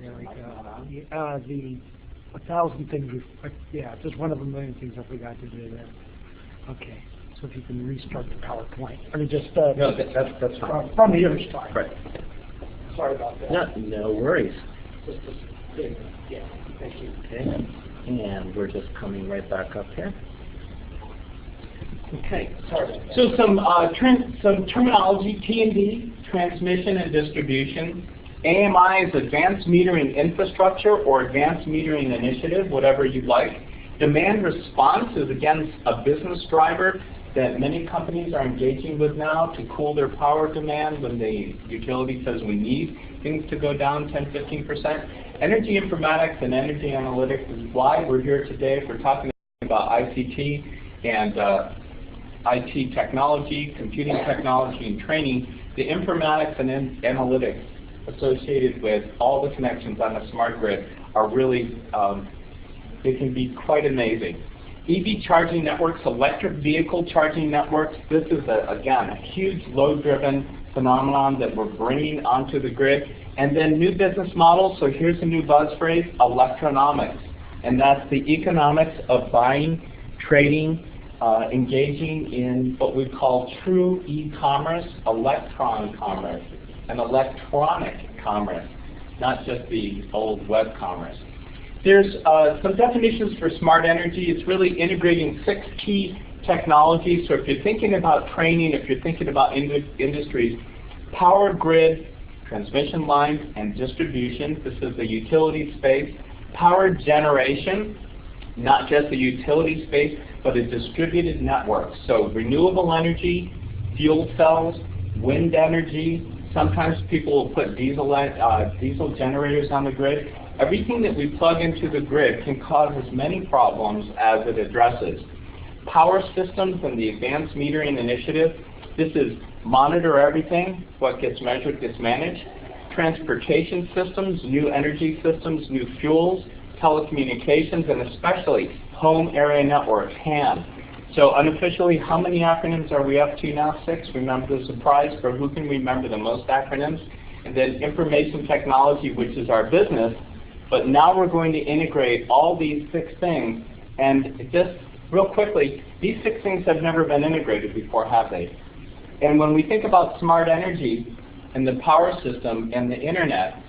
Yeah, like, the 1,000 things, yeah, just one of a million things I forgot to do there. Okay, so if you can restart the PowerPoint. I mean, just no, that's fine. From here is fine. Right. Sorry about that. No worries. Just yeah, thank you. Okay, and we're just coming right back up here. Okay, sorry. So some terminology: T&D, transmission and distribution. AMI is Advanced Metering Infrastructure or Advanced Metering Initiative, whatever you'd like. Demand response is, again, a business driver that many companies are engaging with now to cool their power demand when the utility says we need things to go down 10–15%. Energy informatics and energy analytics is why we're here today. We're talking about ICT and IT technology, computing technology, and training. The informatics and analytics associated with all the connections on a smart grid are really, they can be quite amazing. EV charging networks, electric vehicle charging networks, this is, again, a huge load-driven phenomenon that we're bringing onto the grid. And then new business models, so here's a new buzz phrase, electronomics. And that's the economics of buying, trading, engaging in what we call true e-commerce, electron commerce, and electronic commerce, not just the old web commerce. There's some definitions for smart energy. It's really integrating 6 key technologies. So if you're thinking about training, if you're thinking about industries, power grid, transmission lines, and distribution. This is the utility space. Power generation, not just the utility space, but a distributed network. So renewable energy, fuel cells, wind energy. Sometimes people will put diesel generators on the grid. Everything that we plug into the grid can cause as many problems as it addresses. Power systems and the Advanced Metering Initiative. This is monitor everything. What gets measured gets managed. Transportation systems, new energy systems, new fuels, telecommunications, and especially home area networks, HAN. So unofficially, how many acronyms are we up to now? 6. Remember the surprise for who can remember the most acronyms. And then information technology, which is our business. But now we're going to integrate all these 6 things. And just real quickly, these 6 things have never been integrated before, have they? And when we think about smart energy and the power system and the internet,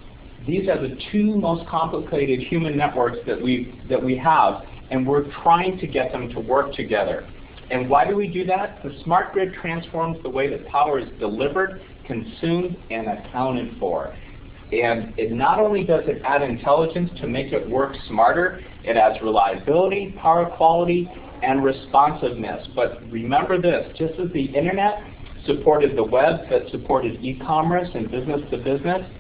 these are the 2 most complicated human networks that we have, and we're trying to get them to work together. And why do we do that? The smart grid transforms the way that power is delivered, consumed, and accounted for. And it not only does it add intelligence to make it work smarter, it adds reliability, power quality, and responsiveness. But remember this, just as the internet supported the web, that supported e-commerce and business-to-business,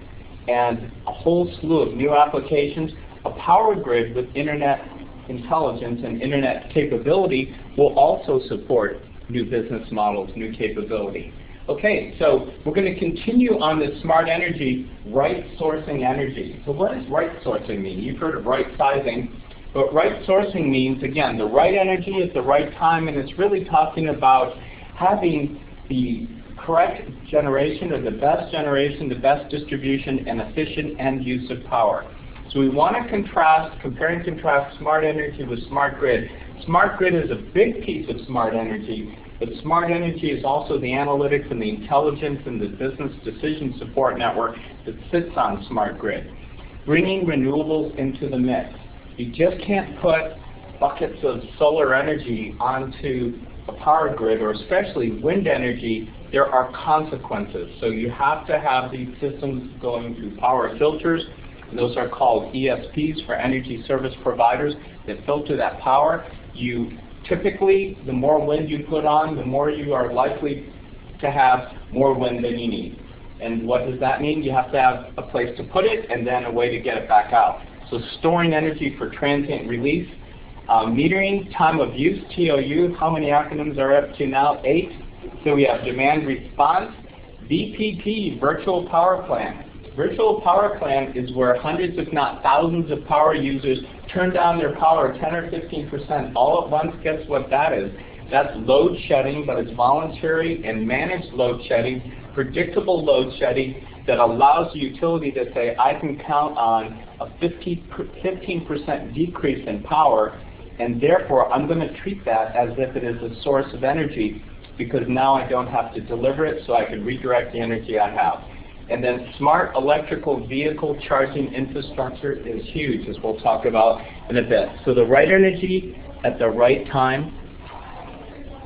and a whole slew of new applications, a power grid with internet intelligence and internet capability will also support new business models, new capability. Okay, so we're going to continue on this smart energy, right sourcing energy. So what does right sourcing mean? You've heard of right sizing, but right sourcing means, again, the right energy at the right time, and it's really talking about having the correct generation, or the best distribution, and efficient end use of power. So we want to compare and contrast smart energy with smart grid. Smart grid is a big piece of smart energy, but smart energy is also the analytics and the intelligence and the business decision support network that sits on smart grid. Bringing renewables into the mix. You just can't put buckets of solar energy onto a power grid, or especially wind energy. There are consequences. So you have to have these systems going through power filters. Those are called ESPs, for energy service providers, that filter that power. Typically, the more wind you put on, the more you are likely to have more wind than you need. And what does that mean? You have to have a place to put it and then a way to get it back out. So storing energy for transient release. Metering, time of use, TOU, how many acronyms are up to now? 8. So we have demand response. VPP, virtual power plant. Virtual power plant is where hundreds, if not thousands, of power users turn down their power 10 or 15% all at once. Guess what that is? That's load shedding, but it's voluntary and managed load shedding, predictable load shedding, that allows the utility to say, I can count on a 15% decrease in power, and therefore I'm going to treat that as if it is a source of energy, because now I don't have to deliver it, so I can redirect the energy I have. And then smart electrical vehicle charging infrastructure is huge, as we'll talk about in a bit. So the right energy at the right time.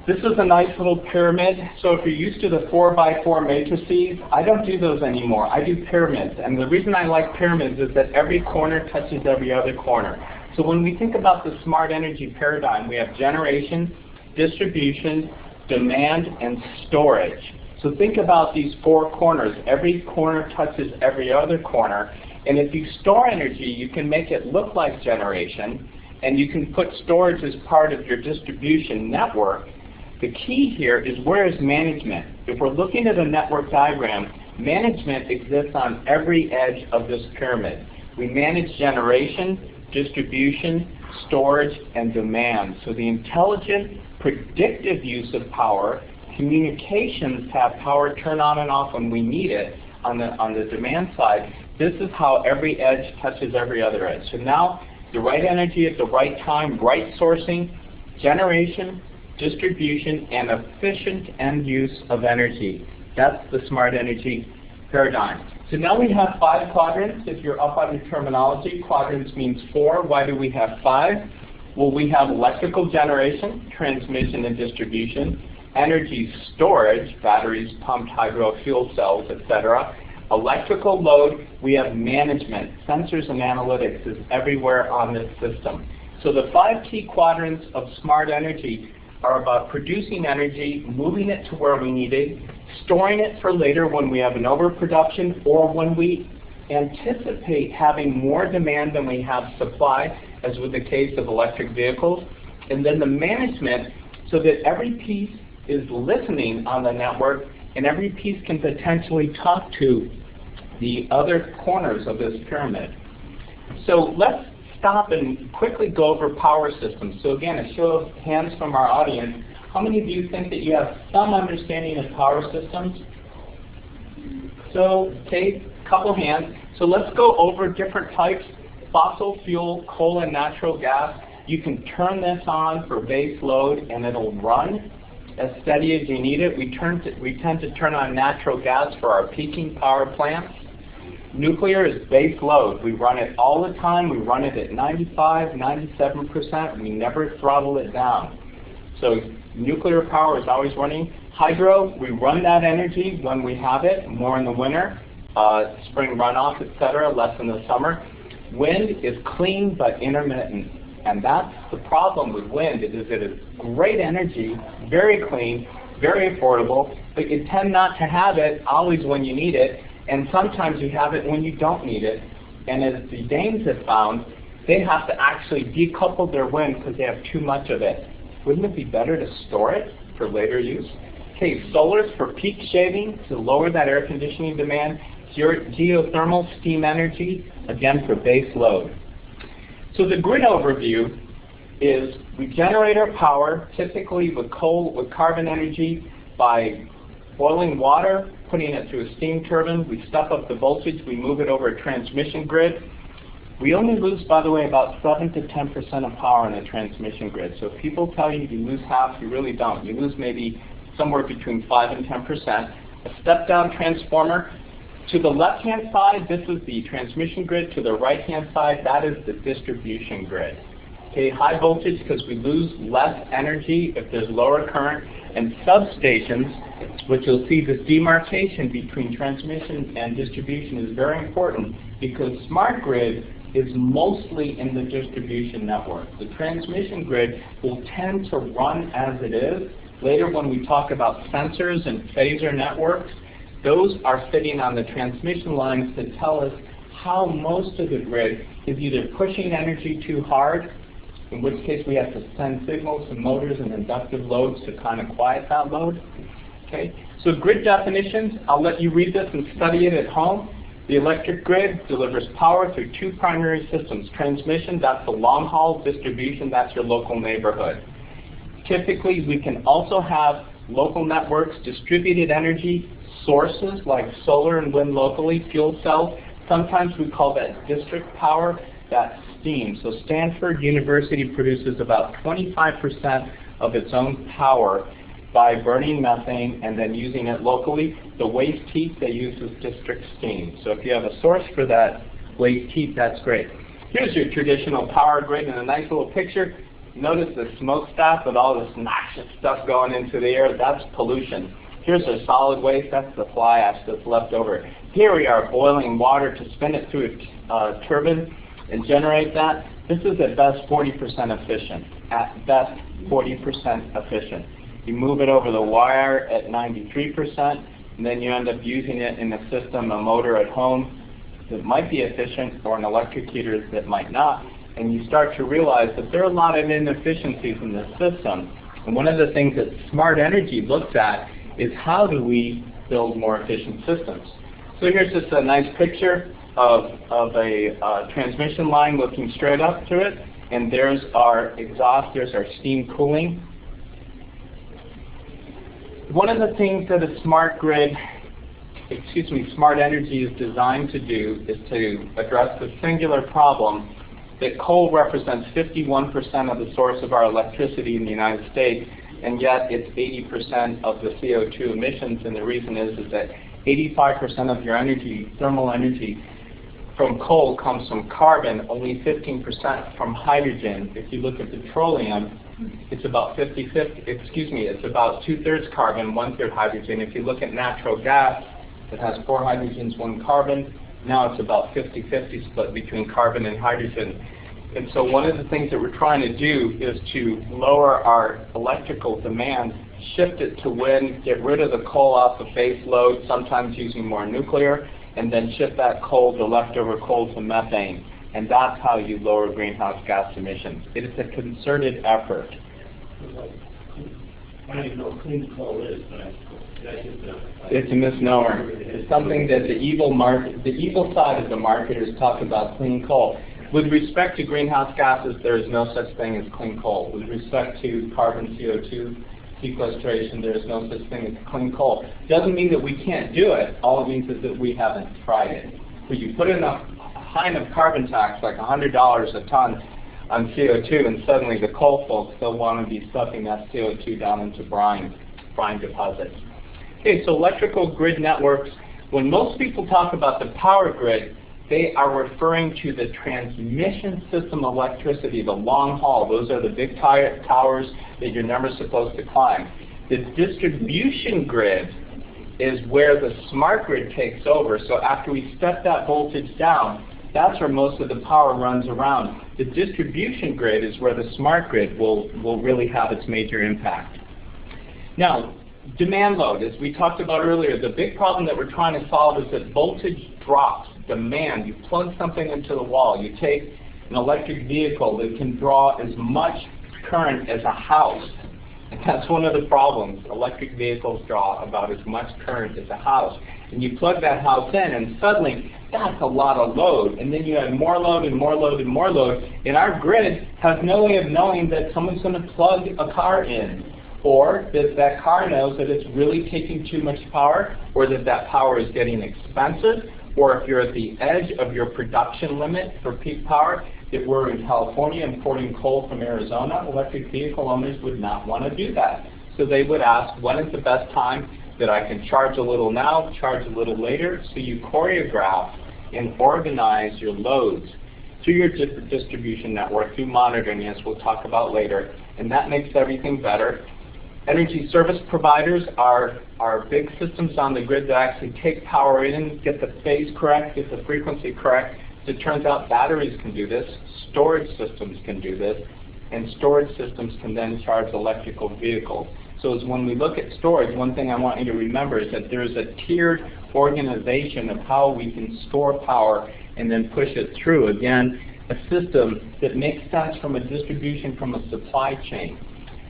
This is a nice little pyramid. So if you're used to the 4x4 matrices, I don't do those anymore. I do pyramids. And the reason I like pyramids is that every corner touches every other corner. So when we think about the smart energy paradigm, we have generation, distribution, demand, and storage. So think about these four corners. Every corner touches every other corner. And if you store energy, you can make it look like generation, and you can put storage as part of your distribution network. The key here is, where is management? If we're looking at a network diagram, management exists on every edge of this pyramid. We manage generation, distribution, storage, and demand. So the intelligent, predictive use of power, communications have power turn on and off when we need it on the demand side. This is how every edge touches every other edge. So now, the right energy at the right time, right sourcing, generation, distribution, and efficient end use of energy. That's the smart energy paradigm. So now we have 5 quadrants. If you're up on your terminology, quadrants means 4. Why do we have 5? Well, we have electrical generation, transmission and distribution, energy storage, batteries, pumped hydro, fuel cells, etc. Electrical load, we have management. Sensors and analytics is everywhere on this system. So the 5 key quadrants of smart energy are about producing energy, moving it to where we need it, storing it for later when we have an overproduction, or when we anticipate having more demand than we have supply, as with the case of electric vehicles, and then the management, so that every piece is listening on the network, and every piece can potentially talk to the other corners of this pyramid. So let's stop and quickly go over power systems. So again, a show of hands from our audience. How many of you think that you have some understanding of power systems? So, okay, couple hands. So let's go over different types. Fossil fuel, coal and natural gas. You can turn this on for base load and it'll run as steady as you need it. We tend to turn on natural gas for our peaking power plants. Nuclear is base load. We run it all the time. We run it at 95, 97%. We never throttle it down. So nuclear power is always running. Hydro, we run that energy when we have it, more in the winter, spring runoff, etc., less in the summer. Wind is clean but intermittent. And that's the problem with wind, is it is great energy, very clean, very affordable, but you tend not to have it always when you need it. And sometimes you have it when you don't need it. And as the Danes have found, they have to actually decouple their wind because they have too much of it. Wouldn't it be better to store it for later use? Okay, solar's for peak shaving to lower that air conditioning demand. Geothermal steam energy, again for base load. So the grid overview is we generate our power typically with carbon energy by boiling water, putting it through a steam turbine. We step up the voltage, we move it over a transmission grid. We only lose, by the way, about 7 to 10% of power in a transmission grid. So if people tell you you lose half, you really don't. You lose maybe somewhere between 5 and 10%. A step-down transformer. To the left-hand side, this is the transmission grid. To the right-hand side, that is the distribution grid. Okay, high voltage because we lose less energy if there's lower current. And substations, which you'll see this demarcation between transmission and distribution is very important, because smart grid is mostly in the distribution network. The transmission grid will tend to run as it is. Later when we talk about sensors and phaser networks, those are sitting on the transmission lines to tell us how most of the grid is either pushing energy too hard, in which case we have to send signals to motors and inductive loads to kind of quiet that load. Okay? So grid definitions, I'll let you read this and study it at home. The electric grid delivers power through 2 primary systems. Transmission, that's the long haul. Distribution, that's your local neighborhood. Typically, we can also have local networks, distributed energy sources like solar and wind locally, fuel cells. Sometimes we call that district power. That's steam. So Stanford University produces about 25% of its own power by burning methane and then using it locally. The waste heat they use is district steam. So if you have a source for that waste heat, that's great. Here's your traditional power grid in a nice little picture. Notice the smokestack with all this noxious stuff going into the air. That's pollution. Here's the solid waste. That's the fly ash that's left over. Here we are boiling water to spin it through a turbine and generate that. This is at best 40% efficient. At best 40% efficient. You move it over the wire at 93%, and then you end up using it in a system, a motor at home that might be efficient, or an electric heater that might not. And you start to realize that there are a lot of inefficiencies in this system. And one of the things that Smart Energy looks at is how do we build more efficient systems. So here's just a nice picture of a transmission line looking straight up to it, and there's our exhaust, there's our steam cooling. One of the things that a smart grid, Smart Energy is designed to do is to address the singular problem that coal represents 51% of the source of our electricity in the United States, and yet it's 80% of the CO2 emissions, and the reason is that 85% of your energy, thermal energy, from coal comes from carbon, only 15% from hydrogen. If you look at petroleum, it's about 50-50, it's about 2/3 carbon, 1/3 hydrogen. If you look at natural gas, it has 4 hydrogens, 1 carbon. Now it's about 50-50 split between carbon and hydrogen. And so one of the things that we're trying to do is to lower our electrical demand, shift it to wind, get rid of the coal off the base load, sometimes using more nuclear, and then shift that coal, the leftover coal, to methane. And that's how you lower greenhouse gas emissions. It is a concerted effort. I don't even know what clean coal is, but it's a misnomer. It's something that the evil side of the marketers talk about, clean coal. With respect to greenhouse gases, there is no such thing as clean coal. With respect to carbon CO2 sequestration, there is no such thing as clean coal. Doesn't mean that we can't do it. All it means is that we haven't tried it. So you put in a high enough carbon tax, like $100 a ton on CO2, and suddenly the coal folks still want to be stuffing that CO2 down into brine deposits. Okay, so electrical grid networks, when most people talk about the power grid, they are referring to the transmission system of electricity, the long haul. Those are the big towers that you're never supposed to climb. The distribution grid is where the smart grid takes over. So after we step that voltage down, that's where most of the power runs around. The distribution grid is where the smart grid will really have its major impact. Now, demand load, as we talked about earlier, the big problem that we're trying to solve is that voltage drops. Demand, you plug something into the wall, you take an electric vehicle that can draw as much current as a house. And that's one of the problems. Electric vehicles draw about as much current as a house. And you plug that house in, and suddenly that's a lot of load. And then you add more load and more load and more load. And our grid has no way of knowing that someone's going to plug a car in, or that that car knows that it's really taking too much power, or that that power is getting expensive, or if you're at the edge of your production limit for peak power. If we're in California importing coal from Arizona, electric vehicle owners would not want to do that. So they would ask, when is the best time that I can charge a little now, charge a little later? So you choreograph and organize your loads through your distribution network, through monitoring, as we'll talk about later, and that makes everything better. Energy service providers are big systems on the grid that actually take power in, get the phase correct, get the frequency correct. It turns out batteries can do this, storage systems can do this, and storage systems can then charge electrical vehicles. So as when we look at storage, one thing I want you to remember is that there's a tiered organization of how we can store power and then push it through. Again, a system that makes sense from a distribution, from a supply chain.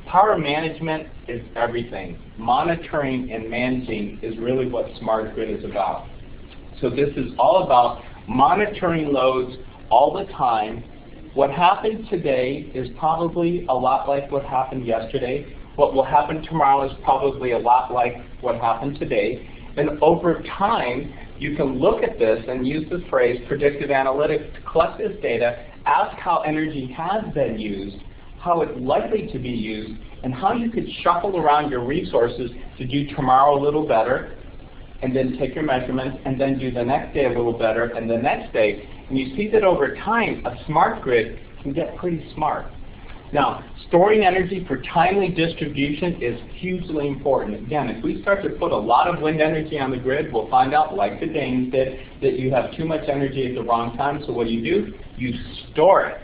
Power management is everything. Monitoring and managing is really what smart grid is about. So this is all about monitoring loads all the time. What happened today is probably a lot like what happened yesterday. What will happen tomorrow is probably a lot like what happened today. And over time, you can look at this and use the phrase predictive analytics to collect this data, ask how energy has been used, how it's likely to be used, and how you could shuffle around your resources to do tomorrow a little better, and then take your measurements, and then do the next day a little better, and the next day. And you see that over time, a smart grid can get pretty smart. Now, storing energy for timely distribution is hugely important. Again, if we start to put a lot of wind energy on the grid, we'll find out, like the Danes did, that you have too much energy at the wrong time. So what do? You store it,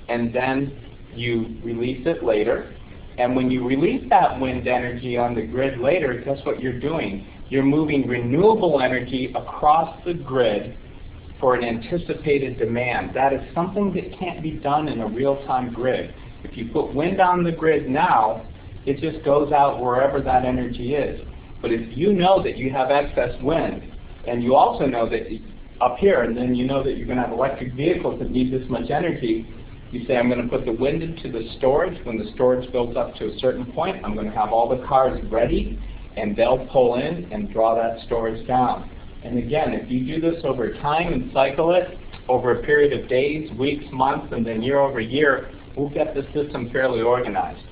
and then you release it later. And when you release that wind energy on the grid later, guess what you're doing? You're moving renewable energy across the grid for an anticipated demand. That is something that can't be done in a real-time grid. If you put wind on the grid now, it just goes out wherever that energy is. But if you know that you have excess wind, and you also know that up here, and then you know that you're going to have electric vehicles that need this much energy, you say, I'm going to put the wind into the storage. When the storage builds up to a certain point, I'm going to have all the cars ready, and they'll pull in and draw that storage down. And again, if you do this over time and cycle it over a period of days, weeks, months, and then year over year, we'll get the system fairly organized.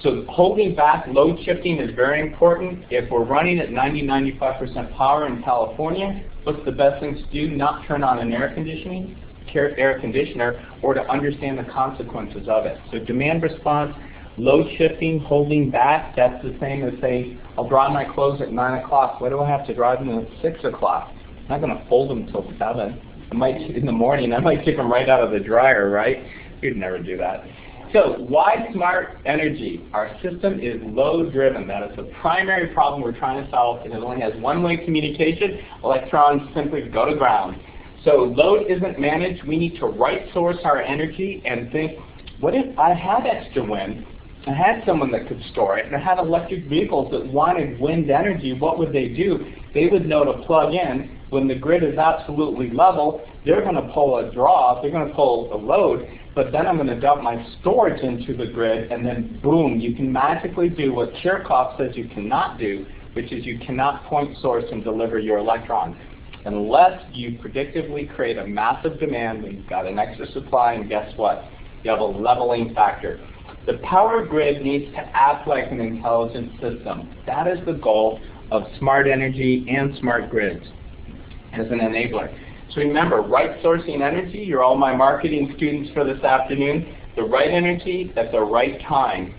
So holding back load shifting is very important. If we're running at 90–95% power in California, what's the best thing to do? Not turn on an air conditioner or to understand the consequences of it. So demand response, load shifting, holding back, that's the same as saying, I'll dry my clothes at 9 o'clock. Why do I have to dry them at 6 o'clock? I'm not going to fold them until 7. In the morning, I might take them right out of the dryer, right? You'd never do that. So why smart energy? Our system is load driven. That is the primary problem we're trying to solve, and it only has one-way communication. Electrons simply go to ground. So load isn't managed. We need to right source our energy and think, what if I had extra wind, I had someone that could store it, and I had electric vehicles that wanted wind energy, what would they do? They would know to plug in. When the grid is absolutely level, they're going to pull a draw, they're going to pull a load, but then I'm going to dump my storage into the grid, and then boom, you can magically do what Kirchhoff says you cannot do, which is you cannot point source and deliver your electrons. Unless you predictively create a massive demand when you've got an extra supply, and guess what? You have a leveling factor. The power grid needs to act like an intelligent system. That is the goal of smart energy and smart grids as an enabler. So remember, right sourcing energy, you're all my marketing students for this afternoon, the right energy at the right time.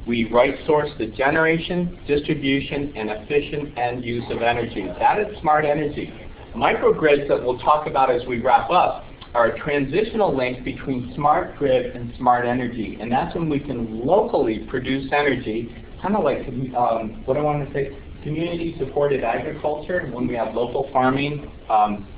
We right source the generation, distribution, and efficient end use of energy. That is smart energy. Microgrids that we'll talk about as we wrap up are a transitional link between smart grid and smart energy. And that's when we can locally produce energy, kind of like, what I want to say, community-supported agriculture, when we have local farming,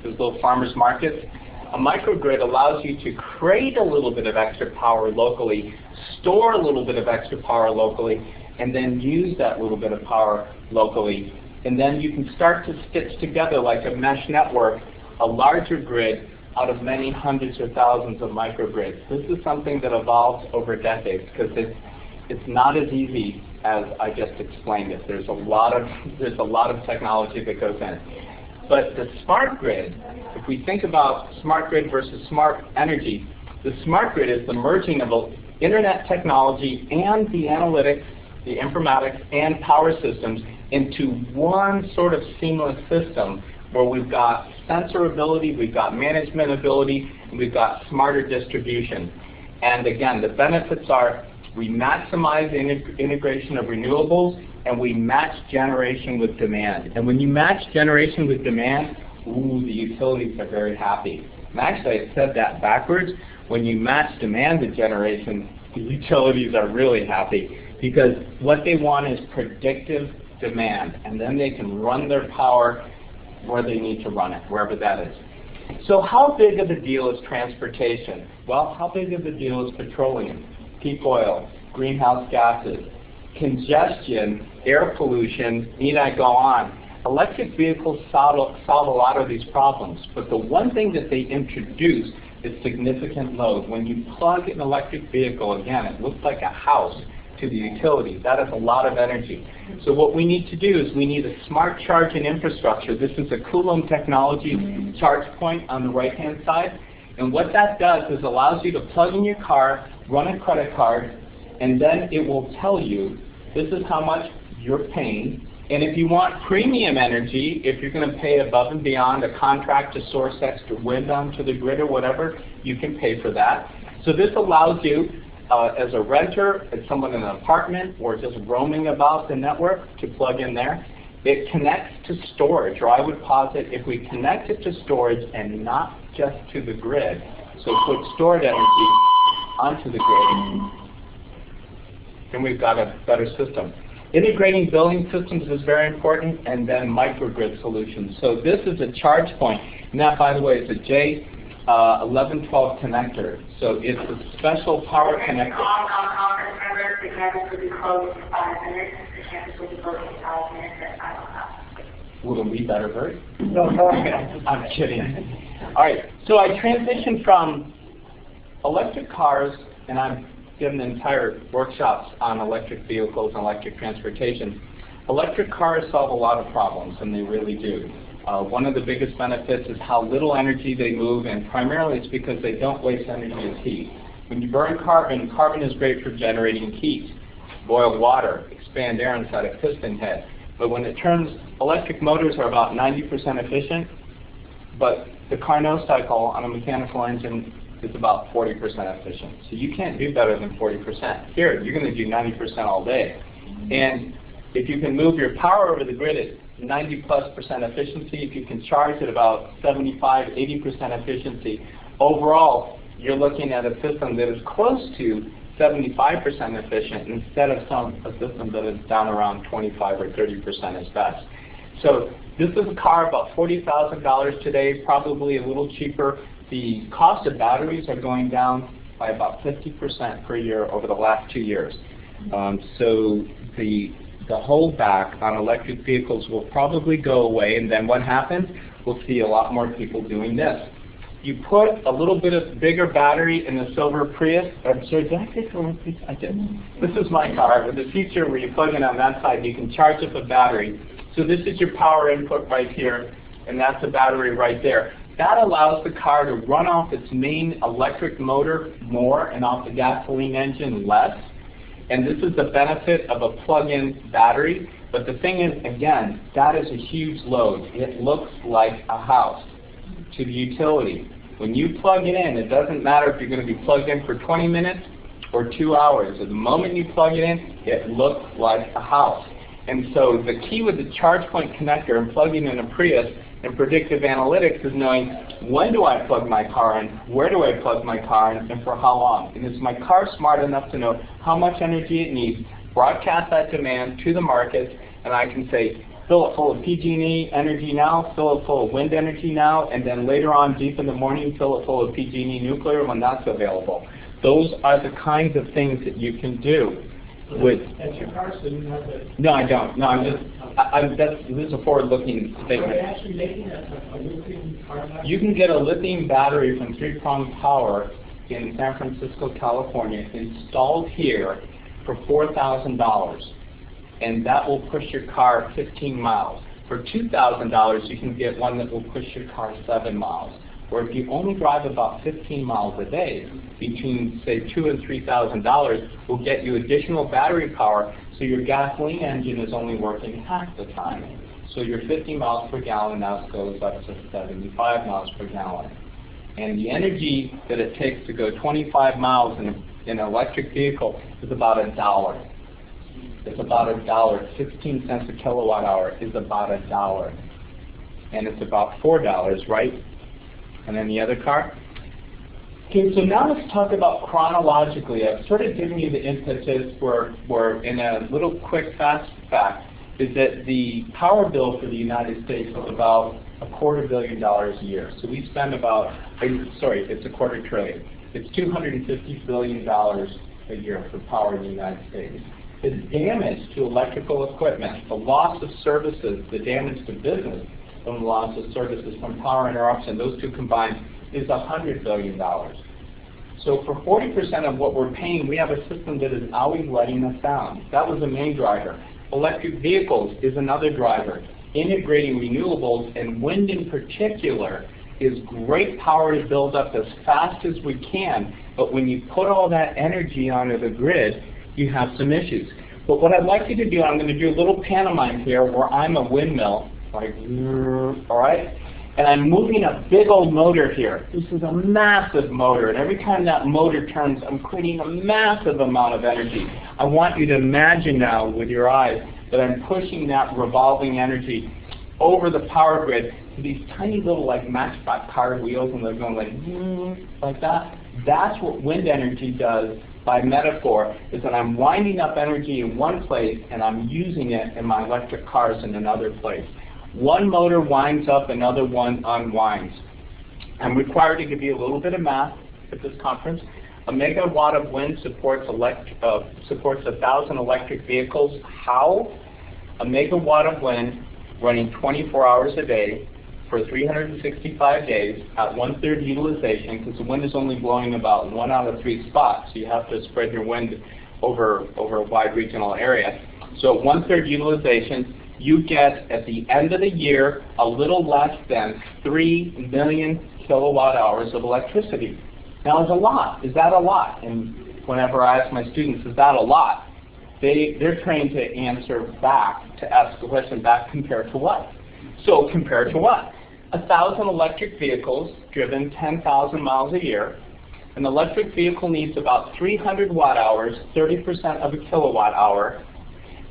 those little farmers markets. A microgrid allows you to create a little bit of extra power locally, store a little bit of extra power locally, and then use that little bit of power locally. And then you can start to stitch together, like a mesh network, a larger grid out of many hundreds or thousands of microgrids. This is something that evolves over decades, because it's not as easy as I just explained it. There's a lot of technology that goes in. But the smart grid, if we think about smart grid versus smart energy, the smart grid is the merging of internet technology and the analytics, the informatics, and power systems into one sort of seamless system where we've got sensor ability, we've got management ability, and we've got smarter distribution. And again, the benefits are we maximize integration of renewables, and we match generation with demand. And when you match generation with demand, ooh, the utilities are very happy. And actually, I said that backwards. When you match demand to generation, the utilities are really happy, because what they want is predictive demand, and then they can run their power where they need to run it, wherever that is. So how big of a deal is transportation? Well, how big of a deal is petroleum, peak oil, greenhouse gases, congestion, air pollution, need I go on? Electric vehicles solve a lot of these problems, but the one thing that they introduce is significant load. When you plug an electric vehicle, again, it looks like a house. to the utility. That is a lot of energy. So what we need to do is we need a smart charging infrastructure. This is a Coulomb Technologies charge point on the right-hand side. And what that does is allows you to plug in your car, run a credit card, and then it will tell you this is how much you're paying. And if you want premium energy, if you're going to pay above and beyond a contract to source extra wind onto the grid or whatever, you can pay for that. So this allows you, as a renter, as someone in an apartment, or just roaming about the network, to plug in there. It connects to storage, or I would posit if we connect it to storage and not just to the grid, so put stored energy onto the grid, then we've got a better system. Integrating billing systems is very important, and then microgrid solutions. So this is a charge point, and that, by the way, is a J1112 connector. So it's a special power connector. Conference members, the campus will be closed in 5 minutes. The campus will be closed in 5 minutes at 5 o'clock. Wouldn't we better hurry? No, I'm kidding. All right, so I transitioned from electric cars, and I've given entire workshops on electric vehicles and electric transportation. Electric cars solve a lot of problems, and they really do. One of the biggest benefits is how little energy they move, and primarily it's because they don't waste energy as heat. When you burn carbon, carbon is great for generating heat. Boil water, expand air inside a piston head. But when it turns, electric motors are about 90% efficient, but the Carnot cycle on a mechanical engine is about 40% efficient. So you can't do better than 40%. Here, you're going to do 90% all day. And if you can move your power over the grid at 90+% efficiency, if you can charge at about 75, 80% efficiency, overall, you're looking at a system that is close to 75% efficient instead of a system that is down around 25 or 30% as best. So this is a car about $40,000 today, probably a little cheaper. The cost of batteries are going down by about 50% per year over the last 2 years. So the holdback on electric vehicles will probably go away, and then what happens? We'll see a lot more people doing this. You put a little bit of bigger battery in the silver Prius. I'm sorry, did I say silver Prius? I did. This is my car with a feature where you plug in on that side, you can charge up a battery. So this is your power input right here, and that's the battery right there. That allows the car to run off its main electric motor more and off the gasoline engine less. And this is the benefit of a plug-in battery. But the thing is, again, that is a huge load. It looks like a house to the utility. When you plug it in, it doesn't matter if you're going to be plugged in for 20 minutes or 2 hours. At the moment you plug it in, it looks like a house. And so the key with the charge point connector and plugging in a Prius and predictive analytics is knowing when do I plug my car in, where do I plug my car in, and for how long. And is my car smart enough to know how much energy it needs, broadcast that demand to the markets, and I can say, fill it full of PG&E energy now, fill it full of wind energy now, and then later on, deep in the morning, fill it full of PG&E nuclear when that's available. Those are the kinds of things that you can do. That's your car, so you have the... No, I don't. No, this is a forward-looking Are statement. they actually making a lithium car battery? You can get a lithium battery from Three Prong Power in San Francisco, California, installed here for $4,000, and that will push your car 15 miles. For $2,000, you can get one that will push your car 7 miles. Or if you only drive about 15 miles a day, between say $2,000 and $3,000 will get you additional battery power, so your gasoline engine is only working half the time. So your 50 miles per gallon now goes up to 75 miles per gallon. And the energy that it takes to go 25 miles in an electric vehicle is about $1. It's about $1. 16 cents a kilowatt hour is about $1. And it's about $4, right? And then the other car? Okay, so now let's talk about chronologically. I've sort of given you the impetus for in a little quick fast fact, is that the power bill for the United States is about $250 million a year. So we spend about, sorry, it's $250 billion. It's $250 billion a year for power in the United States. The damage to electrical equipment, the loss of services, the damage to business from the loss of services from power interruption, those two combined is $100 billion. So for 40% of what we're paying, we have a system that is always letting us down. That was the main driver. Electric vehicles is another driver. Integrating renewables, and wind in particular, is great power to build up as fast as we can, but when you put all that energy onto the grid, you have some issues. But what I'd like you to do, I'm going to do a little pantomime here where I'm a windmill, like, all right? And I'm moving a big old motor here. This is a massive motor, and every time that motor turns, I'm creating a massive amount of energy. I want you to imagine now with your eyes that I'm pushing that revolving energy over the power grid to these tiny little like matchbox car wheels, and they're going like that. That's what wind energy does by metaphor, is that I'm winding up energy in one place and I'm using it in my electric cars in another place. One motor winds up, another one unwinds. I'm required to give you a little bit of math at this conference. A megawatt of wind supports 1,000 electric vehicles. How? A megawatt of wind running 24 hours a day for 365 days at 1/3 utilization, because the wind is only blowing about 1 out of 3 spots, so you have to spread your wind over a wide regional area. So at 1/3 utilization, you get at the end of the year a little less than 3 million kilowatt hours of electricity. Now, it's a lot. Is that a lot? And whenever I ask my students, is that a lot? They're trained to answer back, to ask the question back, compared to what? So compared to what? 1,000 electric vehicles driven 10,000 miles a year. An electric vehicle needs about 300 watt hours, 30% of a kilowatt hour,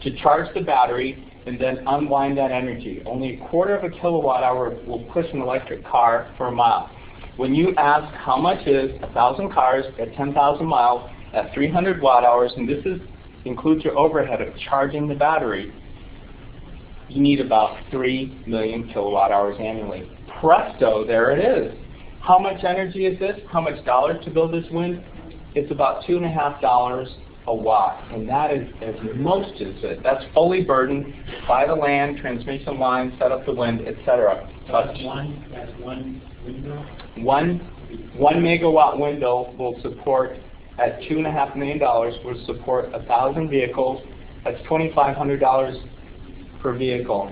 to charge the battery and then unwind that energy. Only 1/4 of a kilowatt hour will push an electric car for a mile. When you ask how much is 1,000 cars at 10,000 miles at 300 watt hours, and this includes your overhead of charging the battery, you need about 3 million kilowatt hours annually. Presto, there it is. How much energy is this? How much dollars to build this wind? It's about $2.50 a watt, and that is as most as it. That's fully burdened by the land, transmission lines, set up the wind, etc. That's one windmill? One megawatt windmill will support, at $2.5 million, will support 1,000 vehicles. That's $2,500 per vehicle.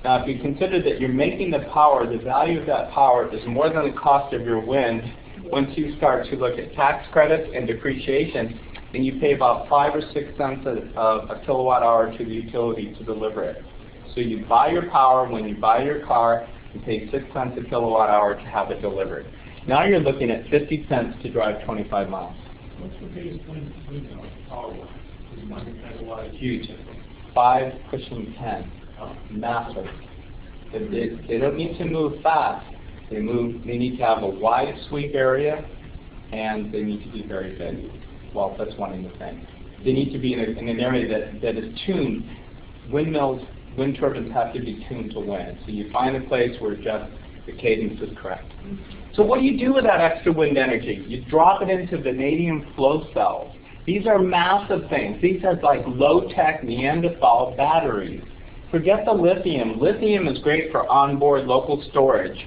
Now, if you consider that you're making the power, the value of that power is more than the cost of your wind. Once you start to look at tax credits and depreciation, then you pay about 5 or 6 cents a kilowatt hour to the utility to deliver it. So you buy your power. When you buy your car, you pay 6 cents a kilowatt hour to have it delivered. Now you're looking at 50 cents to drive 25 miles. What's the biggest windmill power-wise? Is 1 megawatt huge? 5 pushing 10. Massive. They don't need to move fast. They need to have a wide sweep area, and they need to be very big. Well, that's one of the things. They need to be in an area that is tuned. Wind turbines have to be tuned to wind. So you find a place where just the cadence is correct. So what do you do with that extra wind energy? You drop it into vanadium flow cells. These are massive things. These are like low-tech Neanderthal batteries. Forget the lithium. Lithium is great for onboard local storage,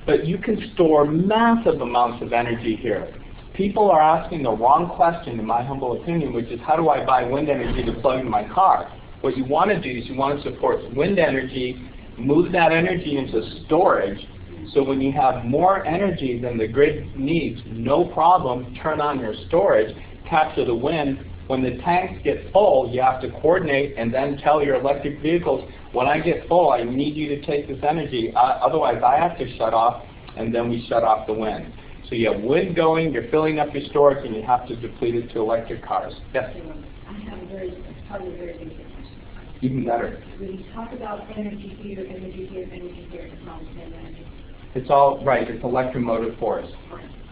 but you can store massive amounts of energy here. People are asking the wrong question, in my humble opinion, which is, how do I buy wind energy to plug in my car? What you want to do is you want to support wind energy, move that energy into storage, so when you have more energy than the grid needs, no problem, turn on your storage, capture the wind. When the tanks get full, you have to coordinate and then tell your electric vehicles, when I get full, I need you to take this energy, otherwise I have to shut off, and then we shut off the wind. So you have wind going, you're filling up your storage, and you have to deplete it to electric cars. Yes? I have probably a very big difference. Even better. When you talk about energy here, it's not the same energy. It's all right, it's electromotive force.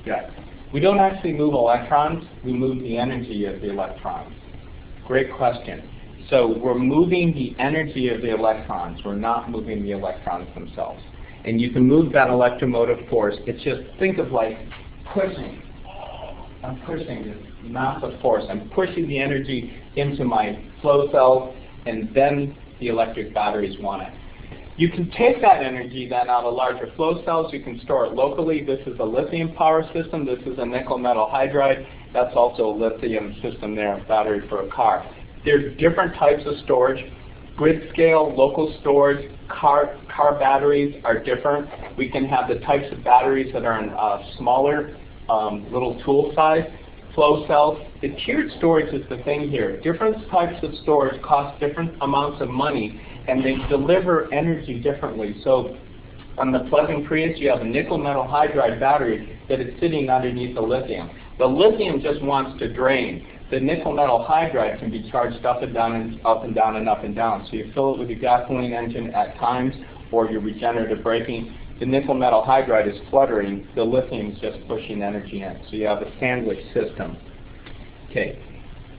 Yeah. We don't actually move electrons, we move the energy of the electrons. Great question. So we're moving the energy of the electrons, we're not moving the electrons themselves. And you can move that electromotive force. It's just, think of like pushing. I'm pushing this massive force. I'm pushing the energy into my flow cells, and then the electric batteries want it. You can take that energy then out of larger flow cells. You can store it locally. This is a lithium power system. This is a nickel metal hydride. That's also a lithium system there, a battery for a car. There's different types of storage. Grid scale, local storage, car batteries are different. We can have the types of batteries that are in smaller little tool size. Flow cells. The tiered storage is the thing here. Different types of storage cost different amounts of money, and they deliver energy differently. So on the plug-in Prius, you have a nickel metal hydride battery that is sitting underneath the lithium. The lithium just wants to drain. The nickel metal hydride can be charged up and down and up and down and up and down. So you fill it with your gasoline engine at times or your regenerative braking. The nickel metal hydride is fluttering. The lithium is just pushing energy in. So you have a sandwich system. Okay.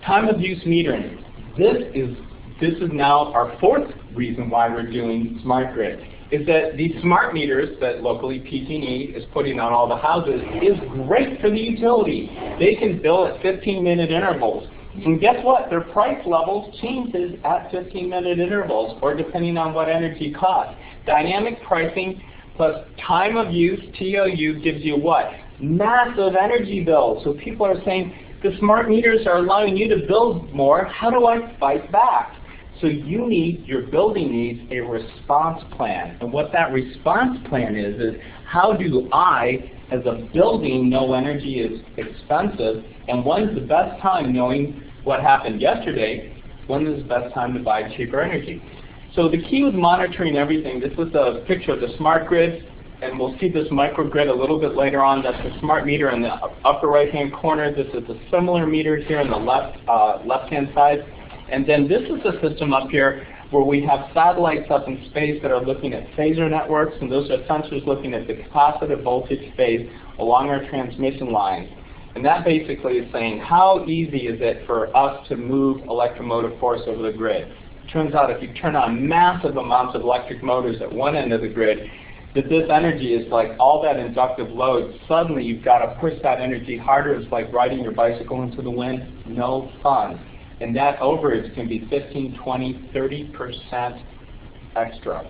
Time of use metering. This is now our fourth reason why we're doing smart grid. Is that these smart meters that locally PG&E is putting on all the houses is great for the utility. They can bill at 15-minute intervals. And guess what? Their price levels changes at 15-minute intervals, or depending on what energy costs. Dynamic pricing plus time of use, TOU, gives you what? Massive energy bills. So people are saying, the smart meters are allowing you to build more. How do I fight back? So your building needs a response plan. And what that response plan is how do I, as a building, know energy is expensive, and when's the best time, knowing what happened yesterday, when is the best time to buy cheaper energy? So the key with monitoring everything, this was a picture of the smart grid, and we'll see this microgrid a little bit later on. That's the smart meter in the upper right-hand corner. This is a similar meter here in the left-hand side. And then this is a system up here where we have satellites up in space that are looking at phasor networks, and those are sensors looking at the capacitive voltage phase along our transmission lines. And that basically is saying, how easy is it for us to move electromotive force over the grid? It turns out if you turn on massive amounts of electric motors at one end of the grid, that this energy is like all that inductive load. Suddenly you've got to push that energy harder. It's like riding your bicycle into the wind. No fun. And that overage can be 15, 20, 30% extra.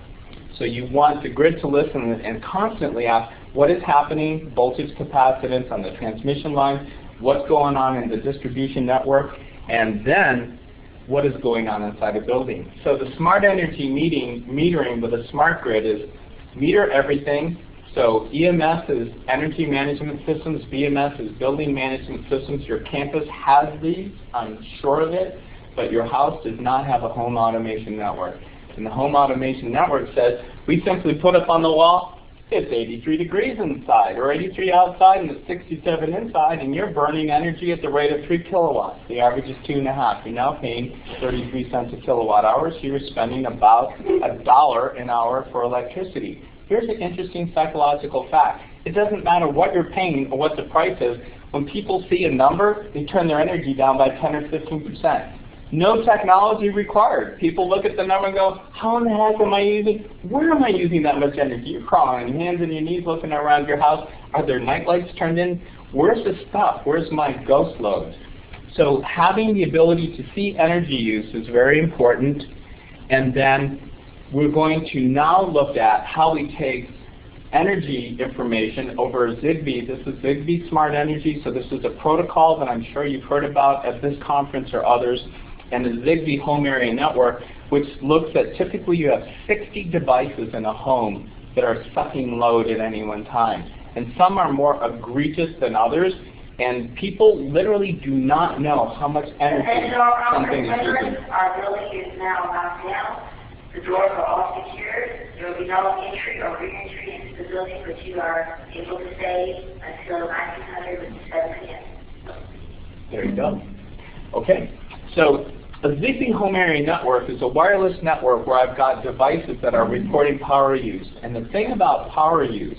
So you want the grid to listen and constantly ask, what is happening, voltage capacitance on the transmission line, what's going on in the distribution network, and then what is going on inside a building. So the smart energy metering with a smart grid is meter everything. So EMS is energy management systems, BMS is building management systems. Your campus has these, I'm sure of it, but your house does not have a home automation network. And the home automation network says, we simply put up on the wall, it's 83 degrees inside, or 83 outside, and it's 67 inside, and you're burning energy at the rate of 3 kilowatts. The average is 2.5. You're now paying 33 cents a kilowatt hour, so you're spending about $1 an hour for electricity. Here's an interesting psychological fact. It doesn't matter what you're paying or what the price is. When people see a number, they turn their energy down by 10 or 15%. No technology required. People look at the number and go, how in the heck am I using, where am I using that much energy? You're crawling on your hands and your knees looking around your house. Are there night lights turned in? Where's the stuff? Where's my ghost load? So having the ability to see energy use is very important. And then we're going to now look at how we take energy information over Zigbee. This is Zigbee Smart Energy, so this is a protocol that I'm sure you've heard about at this conference or others, and the Zigbee Home Area Network, which looks at typically you have 60 devices in a home that are sucking load at any one time. And some are more egregious than others, and people literally do not know how much energy something is using. Our building is now locked down. The doors are all secured. There will be no entry or re-entry into the building, but you are able to stay until 1900, which is 7 p.m. There you go. Okay. So a Zigbee Home Area Network is a wireless network where I've got devices that are reporting power use. And the thing about power use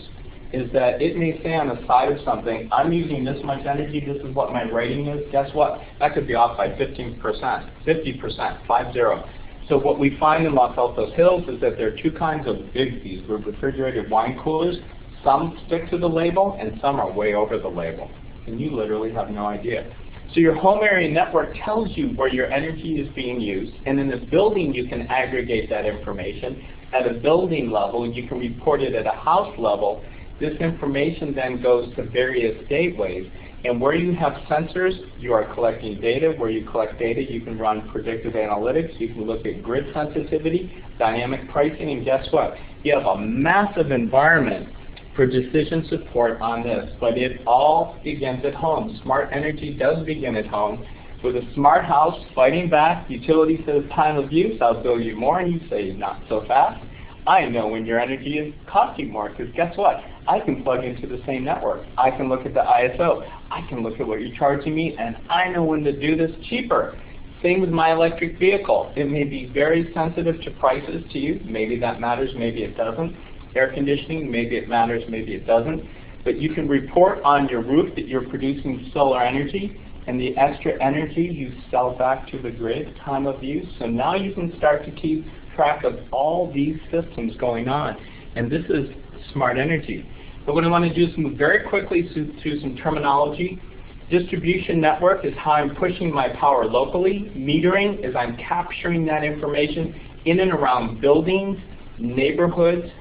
is that it may say on the side of something, I'm using this much energy, this is what my rating is. Guess what? That could be off by 15%, 50%, 50. So what we find in Los Altos Hills is that there are two kinds of Zigbees, refrigerated wine coolers. Some stick to the label and some are way over the label. And you literally have no idea. So your home area network tells you where your energy is being used, and in the building you can aggregate that information. at a building level, you can report it at a house level. This information then goes to various gateways. And where you have sensors, you are collecting data. Where you collect data, you can run predictive analytics. You can look at grid sensitivity, dynamic pricing, and guess what? You have a massive environment for decision support on this, but it all begins at home. Smart energy does begin at home. With a smart house, fighting back, utility says time of use, I'll bill you more, and you say not so fast. I know when your energy is costing more, because guess what? I can plug into the same network. I can look at the ISO. I can look at what you're charging me, and I know when to do this cheaper. Same with my electric vehicle. It may be very sensitive to prices to you. Maybe that matters, maybe it doesn't. Air conditioning, maybe it matters, maybe it doesn't. But you can report on your roof that you're producing solar energy, and the extra energy you sell back to the grid, time of use. So now you can start to keep track of all these systems going on. And this is smart energy. But what I want to do is move very quickly through some terminology. Distribution network is how I'm pushing my power locally. Metering is I'm capturing that information in and around buildings, neighborhoods,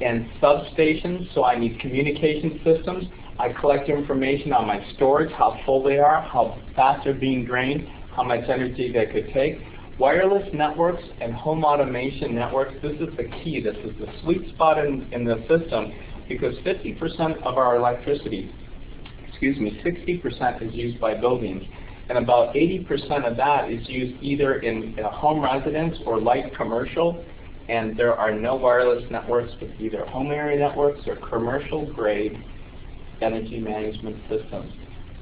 and substations. So I need communication systems. I collect information on my storage, how full they are, how fast they're being drained, how much energy they could take. Wireless networks and home automation networks, this is the key. This is the sweet spot in the system, because 50% of our electricity, 60% is used by buildings, and about 80% of that is used either in a home residence or light commercial, and there are no wireless networks with either home area networks or commercial grade energy management systems.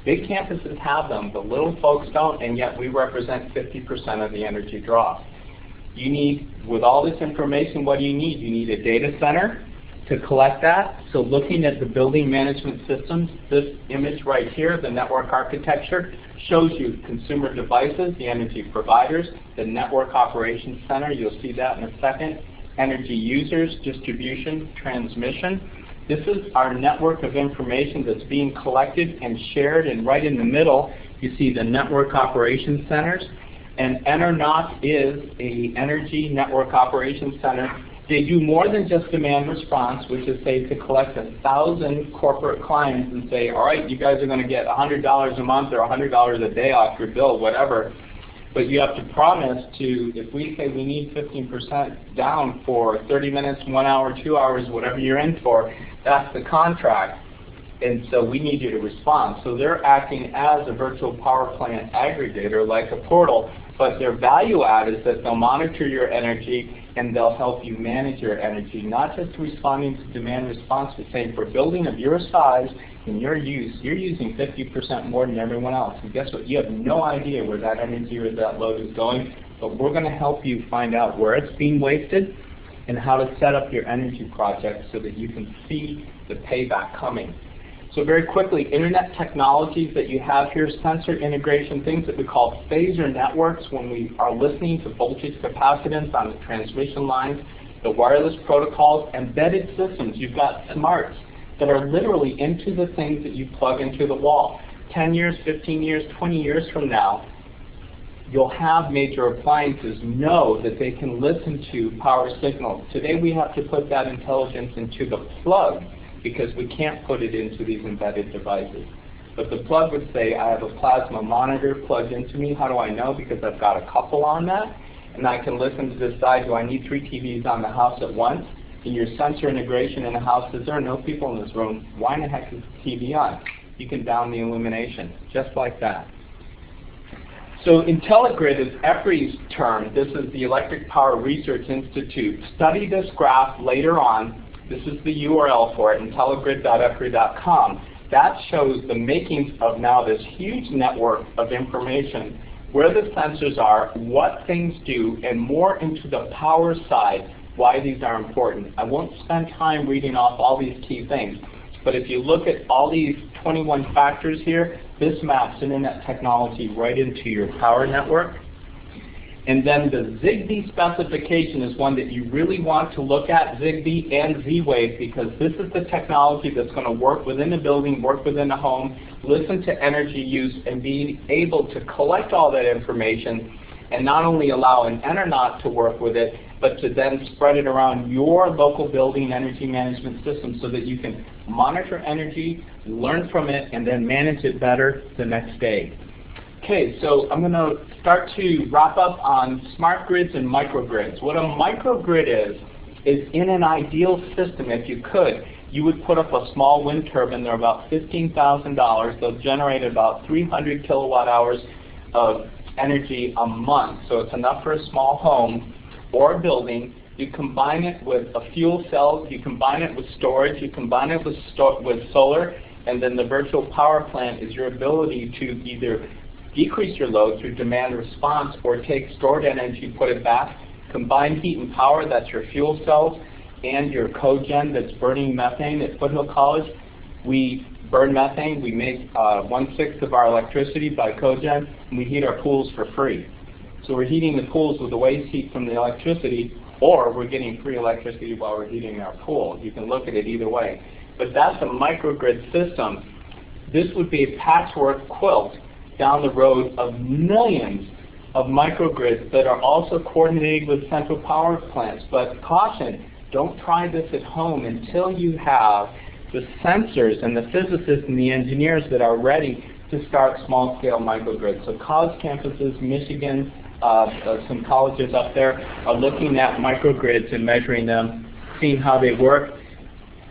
Big campuses have them, but little folks don't, and yet we represent 50% of the energy draw. You need, with all this information, what do you need? You need a data center to collect that. So looking at the building management systems, this image right here, the network architecture, shows you consumer devices, the energy providers, the network operations center, you'll see that in a second, energy users, distribution, transmission. This is our network of information that's being collected and shared, and right in the middle you see the network operations centers. And ENERNOC is an energy network operations center. They do more than just demand response, which is say to collect 1,000 corporate clients and say, all right, you guys are going to get $100 a month or $100 a day off your bill, whatever. But you have to promise to, if we say we need 15% down for 30 minutes, 1 hour, 2 hours, whatever you're in for, that's the contract. And so we need you to respond. So they're acting as a virtual power plant aggregator, like a portal, but their value add is that they'll monitor your energy and they'll help you manage your energy, not just responding to demand response, but saying for a building of your size and your use, you're using 50% more than everyone else. And guess what? You have no idea where that energy or that load is going, but we're going to help you find out where it's being wasted and how to set up your energy project so that you can see the payback coming. So very quickly, internet technologies that you have here, sensor integration, things that we call phaser networks when we are listening to voltage capacitance on the transmission lines, the wireless protocols, embedded systems. You've got smarts that are literally into the things that you plug into the wall. 10 years, 15 years, 20 years from now, you'll have major appliances know that they can listen to power signals. Today we have to put that intelligence into the plug because we can't put it into these embedded devices. But the plug would say, I have a plasma monitor plugged into me. How do I know? Because I've got a couple on that. And I can listen to decide, do I need 3 TVs on the house at once? In your sensor integration in a house, is there no people in this room? Why in the heck is the TV on? You can down the illumination, just like that. So IntelliGrid is EPRI's term. This is the Electric Power Research Institute. Study this graph later on. This is the URL for it, intelligrid.epri.com. That shows the makings of now this huge network of information, where the sensors are, what things do, and more into the power side, why these are important. I won't spend time reading off all these key things, but if you look at all these 21 factors here, this maps internet technology right into your power network. And then the Zigbee specification is one that you really want to look at, Zigbee and Z-Wave, because this is the technology that's going to work within the building, work within the home, listen to energy use, and be able to collect all that information and not only allow an ENERNOC to work with it, but to then spread it around your local building energy management system so that you can monitor energy, learn from it, and then manage it better the next day. Okay, so I'm going to start to wrap up on smart grids and microgrids. What a microgrid is in an ideal system, if you could, you would put up a small wind turbine. They're about $15,000. They'll generate about 300 kilowatt hours of energy a month. So it's enough for a small home or a building. You combine it with a fuel cell, you combine it with storage, you combine it with solar, and then the virtual power plant is your ability to either decrease your load through demand response or take stored energy, put it back, combine heat and power, that's your fuel cells, and your cogen that's burning methane. At Foothill College, we burn methane. We make 1/6 of our electricity by cogen, and we heat our pools for free. So we're heating the pools with the waste heat from the electricity, or we're getting free electricity while we're heating our pool. You can look at it either way. But that's a microgrid system. This would be a patchwork quilt down the road of millions of microgrids that are also coordinated with central power plants. But caution, don't try this at home until you have the sensors and the physicists and the engineers that are ready to start small-scale microgrids. So college campuses, Michigan, some colleges up there are looking at microgrids and measuring them, seeing how they work.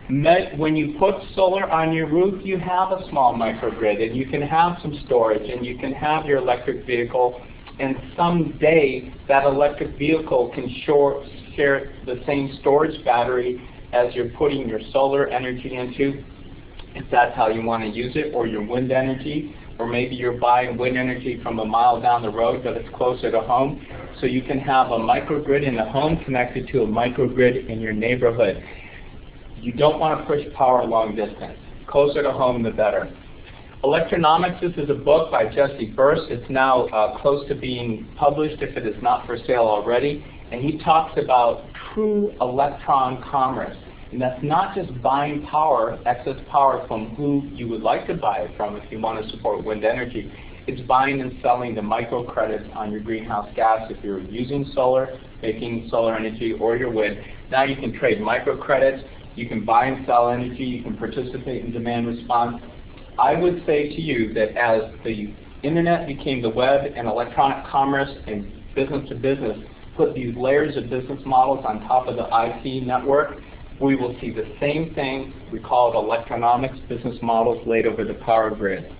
When you put solar on your roof, you have a small microgrid, and you can have some storage, and you can have your electric vehicle, and someday that electric vehicle can share the same storage battery as you're putting your solar energy into, if that's how you want to use it, or your wind energy, or maybe you're buying wind energy from a mile down the road, but it's closer to home. So you can have a microgrid in the home connected to a microgrid in your neighborhood. You don't want to push power long distance. Closer to home, the better. Electronomics, this is a book by Jesse Burst. It's now close to being published if it is not for sale already. And he talks about true electron commerce. And that's not just buying power, excess power from who you would like to buy it from if you want to support wind energy. It's buying and selling the microcredits on your greenhouse gas if you're using solar, making solar energy, or your wind. Now you can trade microcredits. You can buy and sell energy. You can participate in demand response. I would say to you that as the internet became the web and electronic commerce and business to business put these layers of business models on top of the IT network, we will see the same thing. We call it electronomics business models laid over the power grid.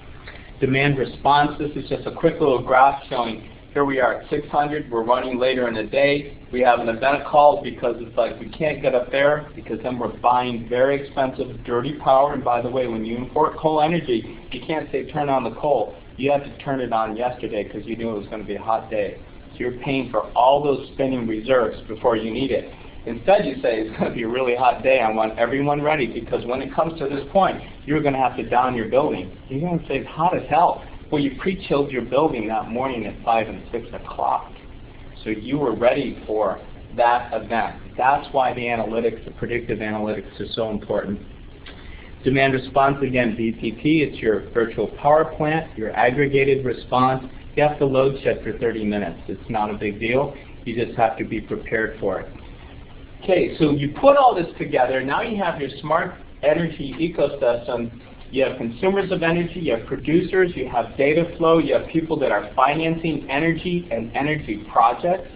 Demand response, this is just a quick little graph showing here we are at 600, we're running later in the day. We have an event call because it's like we can't get up there because then we're buying very expensive, dirty power. And by the way, when you import coal energy, you can't say turn on the coal. You have to turn it on yesterday because you knew it was going to be a hot day. So you're paying for all those spinning reserves before you need it. Instead, you say it's going to be a really hot day. I want everyone ready because when it comes to this point, you're going to have to down your building. You're going to say it's hot as hell. Well, you pre-chilled your building that morning at 5 and 6 o'clock. So you were ready for that event. That's why the analytics, the predictive analytics, are so important. Demand response, again, VPP, it's your virtual power plant, your aggregated response. You have to load shed for 30 minutes. It's not a big deal. You just have to be prepared for it. Okay, so you put all this together. Now you have your smart energy ecosystem. You have consumers of energy, you have producers, you have data flow, you have people that are financing energy and energy projects.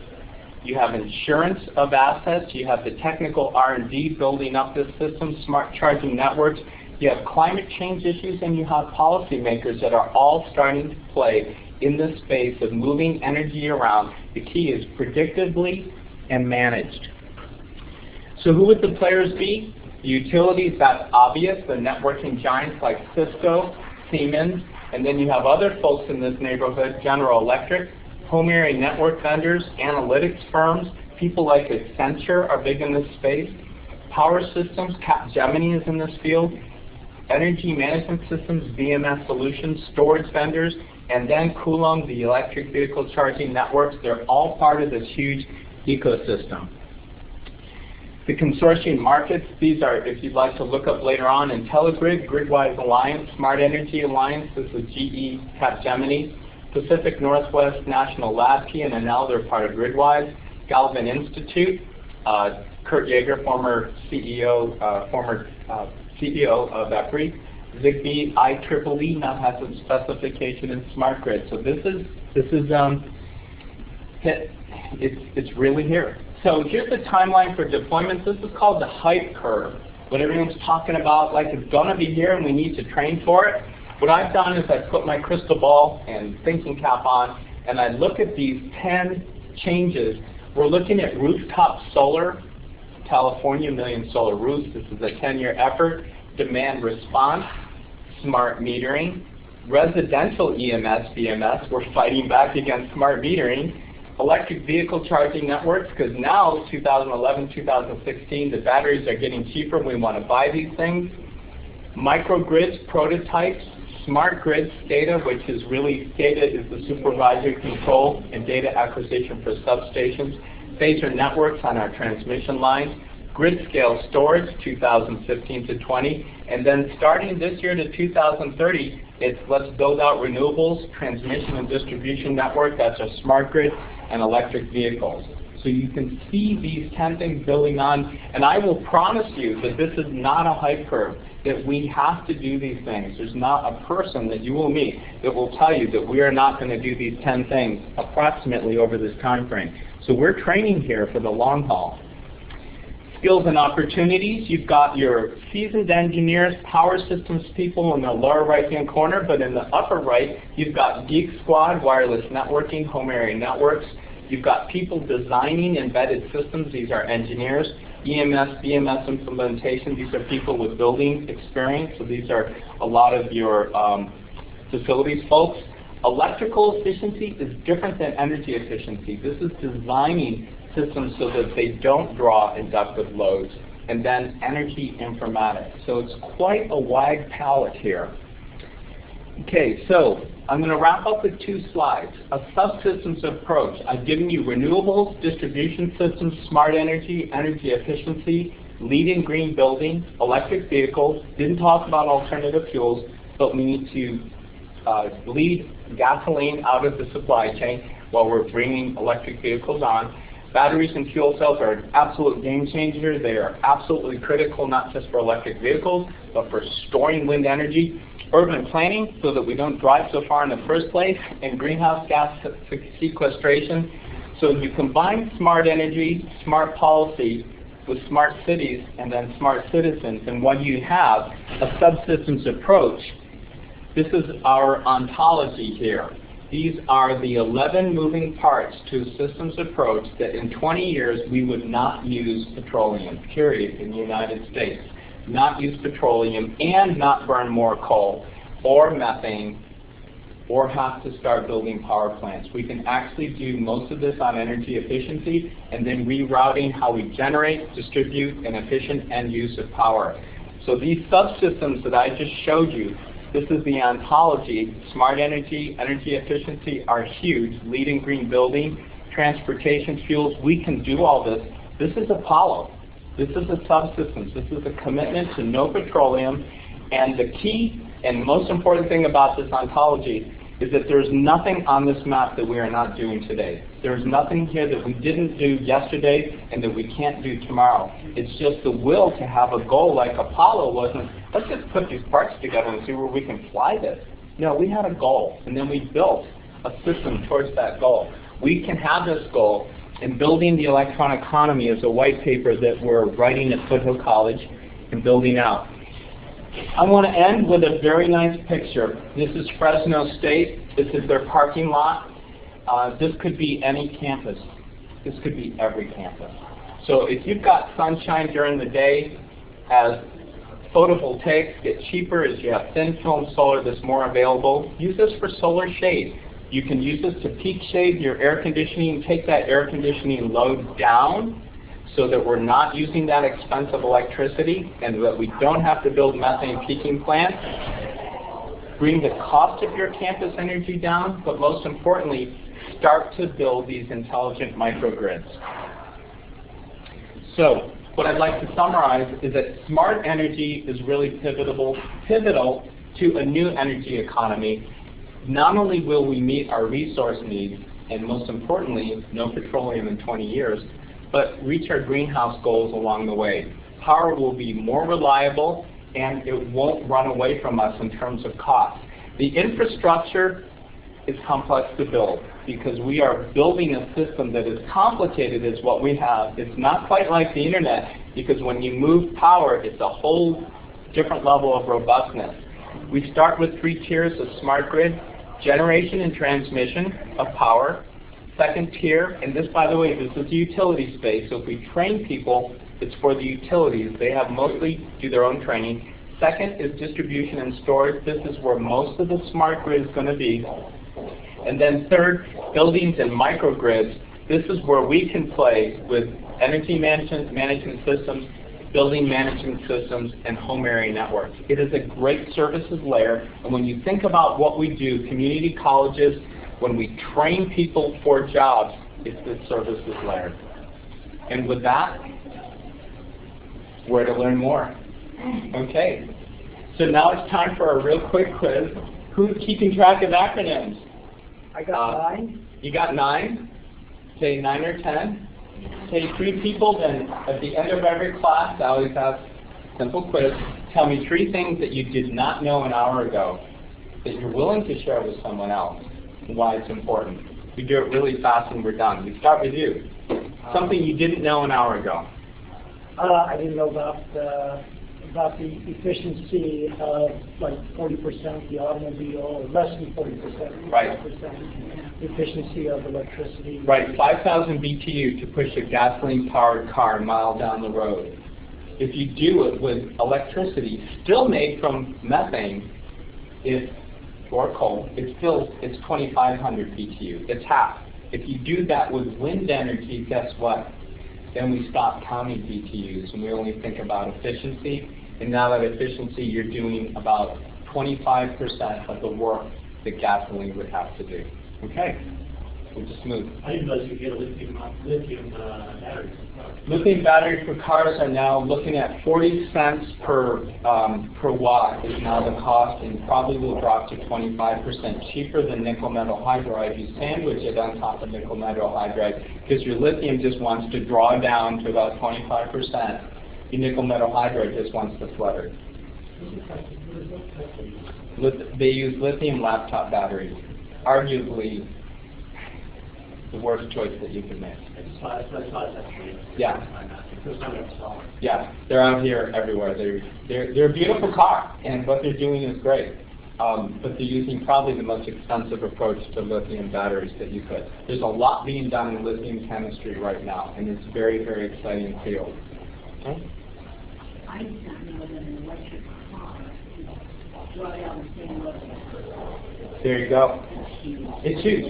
You have insurance of assets, you have the technical R&D building up this system, smart charging networks. You have climate change issues, and you have policymakers that are all starting to play in this space of moving energy around. The key is predictably and managed. So who would the players be? The utilities, that's obvious, the networking giants like Cisco, Siemens, and then you have other folks in this neighborhood, General Electric, home area network vendors, analytics firms, people like Accenture are big in this space, power systems, Capgemini is in this field, energy management systems, BMS solutions, storage vendors, and then Coulomb, the electric vehicle charging networks. They're all part of this huge ecosystem. The consortium markets, these are, if you'd like to look up later on, IntelliGrid, Gridwise Alliance, Smart Energy Alliance, this is GE, Capgemini, Pacific Northwest National Lab, P&L, they're part of Gridwise, Galvin Institute. Kurt Yeager, former CEO of EPRI. Zigbee IEEE now has a specification in smart grid. So it's really here. So here's the timeline for deployments. This is called the hype curve. What everyone's talking about, like it's gonna be here and we need to train for it. What I've done is I put my crystal ball and thinking cap on, and I look at these 10 changes. We're looking at rooftop solar, California, 1 million solar roofs. This is a 10-year effort. Demand response, smart metering, residential EMS, BMS. We're fighting back against smart metering. Electric vehicle charging networks, because now, 2011, 2016, the batteries are getting cheaper and we want to buy these things. Microgrids, prototypes, smart grids, SCADA, which is really, SCADA is the supervisory control and data acquisition for substations. Phaser networks on our transmission lines. Grid scale storage, 2015 to 20. And then starting this year to 2030, it's let's build out renewables, transmission and distribution network, that's our smart grid, and electric vehicles. So you can see these 10 things building on, and I will promise you that this is not a hype curve, that we have to do these things. There's not a person that you will meet that will tell you that we are not going to do these 10 things approximately over this time frame. So we're training here for the long haul. Skills and opportunities, you've got your seasoned engineers, power systems people in the lower right-hand corner, but in the upper right, you've got Geek Squad, wireless networking, home area networks. You've got people designing embedded systems, these are engineers. EMS, BMS implementation, these are people with building experience, so these are a lot of your facilities folks. Electrical efficiency is different than energy efficiency. This is designing systems so that they don't draw inductive loads, and then energy informatics. So it's quite a wide palette here. Okay, so I'm going to wrap up with 2 slides. A subsystems approach. I've given you renewables, distribution systems, smart energy, energy efficiency, leading green building, electric vehicles. Didn't talk about alternative fuels, but we need to lead gasoline out of the supply chain while we're bringing electric vehicles on. Batteries and fuel cells are an absolute game changer. They are absolutely critical, not just for electric vehicles, but for storing wind energy. Urban planning, so that we don't drive so far in the first place, and greenhouse gas sequestration. So you combine smart energy, smart policy, with smart cities, and then smart citizens, and what you have, a subsystems approach. This is our ontology here. These are the 11 moving parts to a systems approach that in 20 years we would not use petroleum, period, in the United States. Not use petroleum and not burn more coal or methane or have to start building power plants. We can actually do most of this on energy efficiency and then rerouting how we generate, distribute, and efficient end use of power. So these subsystems that I just showed you, this is the ontology. Smart energy, energy efficiency are huge. Leading green building, transportation fuels, we can do all this. This is Apollo. This is a subsystems. This is a commitment to no petroleum. And the key and most important thing about this ontology is that there's nothing on this map that we are not doing today. There's nothing here that we didn't do yesterday and that we can't do tomorrow. It's just the will to have a goal like Apollo wasn't, let's just put these parts together and see where we can fly this. No, we had a goal, and then we built a system towards that goal. We can have this goal, and building the electron economy is a white paper that we're writing at Foothill College and building out. I want to end with a very nice picture. This is Fresno State. This is their parking lot. This could be any campus. This could be every campus. So if you've got sunshine during the day, as photovoltaics get cheaper, as you have thin film solar that's more available, use this for solar shade. You can use this to peak shade your air conditioning, take that air conditioning load down so that we're not using that expensive electricity and that we don't have to build methane peaking plants. Bring the cost of your campus energy down, but most importantly, start to build these intelligent microgrids. So what I'd like to summarize is that smart energy is really pivotal to a new energy economy. Not only will we meet our resource needs, and most importantly, no petroleum in 20 years, but reach our greenhouse goals along the way. Power will be more reliable, and it won't run away from us in terms of cost. The infrastructure is complex to build because we are building a system that is complicated as what we have. It's not quite like the internet because when you move power, it's a whole different level of robustness. We start with 3 tiers of smart grid: generation and transmission of power. Second tier, and this, by the way, this is the utility space, so if we train people, it's for the utilities. They have mostly do their own training. Second is distribution and storage. This is where most of the smart grid is going to be. And then third, buildings and microgrids. This is where we can play with energy management systems, building management systems, and home area networks. It is a great services layer, and when you think about what we do, community colleges, when we train people for jobs, it's this services layer. And with that, where to learn more? Okay. So now it's time for a real quick quiz. Who's keeping track of acronyms? I got 9. You got 9? Say 9 or 10. Say 3 people, then at the end of every class, I always have a simple quiz. Tell me 3 things that you did not know an hour ago that you're willing to share with someone else and why it's important. We do it really fast and we're done. We start with you. Something you didn't know an hour ago. I didn't know about the efficiency of like 40% the automobile, or less than 40%. Right. 40% efficiency of electricity. Right, 5,000 BTU to push a gasoline-powered car a mile down the road. If you do it with electricity still made from methane, or coal, it's 2,500 BTU. It's half. If you do that with wind energy, guess what? Then we stop counting BTUs and we only think about efficiency. And now that efficiency, you're doing about 25% of the work that gasoline would have to do. Okay, we'll just move. I didn't realize you get a lithium battery. Lithium batteries for cars are now looking at 40 cents per watt is now the cost, and probably will drop to 25% cheaper than nickel metal hydride. You sandwich it on top of nickel metal hydride because your lithium just wants to draw down to about 25%. Your nickel metal hydride just wants to flutter. They use lithium laptop batteries. Arguably the worst choice that you can make. Yeah. Yeah, they're out here everywhere. They're a beautiful car, and what they're doing is great. But they're using probably the most expensive approach to lithium batteries that you could. There's a lot being done in lithium chemistry right now, and it's a very, very exciting field. Okay? I did not know that an electric car draw down the same lithium. There you go. It's huge.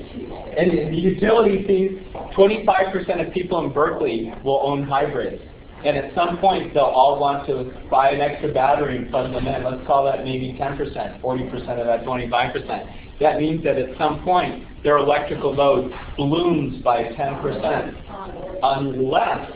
And the utility fees, 25% of people in Berkeley will own hybrids. And at some point, they'll all want to buy an extra battery and plug them in. Let's call that maybe 10%, 40% of that 25%. That means that at some point, their electrical load balloons by 10%, unless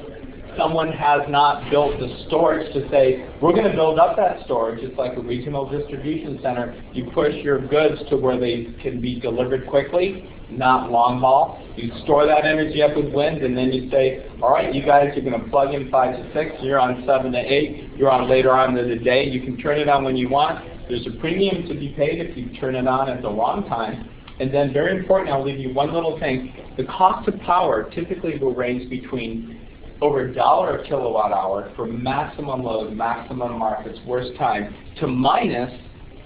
someone has not built the storage to say, we're going to build up that storage. It's like a regional distribution center. You push your goods to where they can be delivered quickly, not long haul. You store that energy up with wind, and then you say, all right, you guys are going to plug in 5 to 6. You're on 7 to 8. You're on later on in the day. You can turn it on when you want. There's a premium to be paid if you turn it on at the wrong time. And then very important, I'll leave you one little thing. The cost of power typically will range between over $1 a kilowatt hour for maximum load, maximum markets, worst time, to minus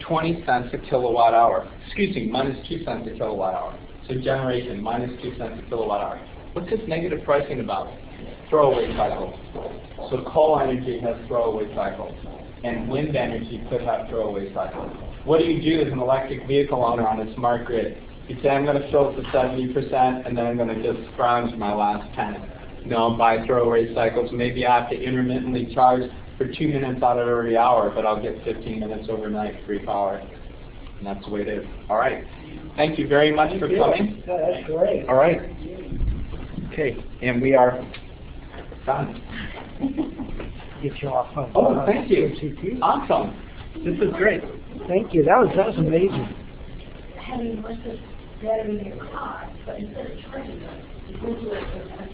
20 cents a kilowatt hour. Excuse me, minus 2 cents a kilowatt hour. So generation, minus 2 cents a kilowatt hour. What's this negative pricing about? Throwaway cycles. So coal energy has throwaway cycles, and wind energy could have throwaway cycles. What do you do as an electric vehicle owner on a smart grid? You say, I'm going to fill it to 70%, and then I'm going to just scrounge my last 10. No, buy throwaway cycles. Maybe I have to intermittently charge for 2 minutes out of every hour, but I'll get 15 minutes overnight free power. And that's the way it is. All right. Thank you very much for coming. That's great. All right. Okay, and we are done. Get you off of. Oh, thank you. MCT. Awesome. This is great. Thank you. That was amazing. Having battery in your car, but instead of charging it, you go to a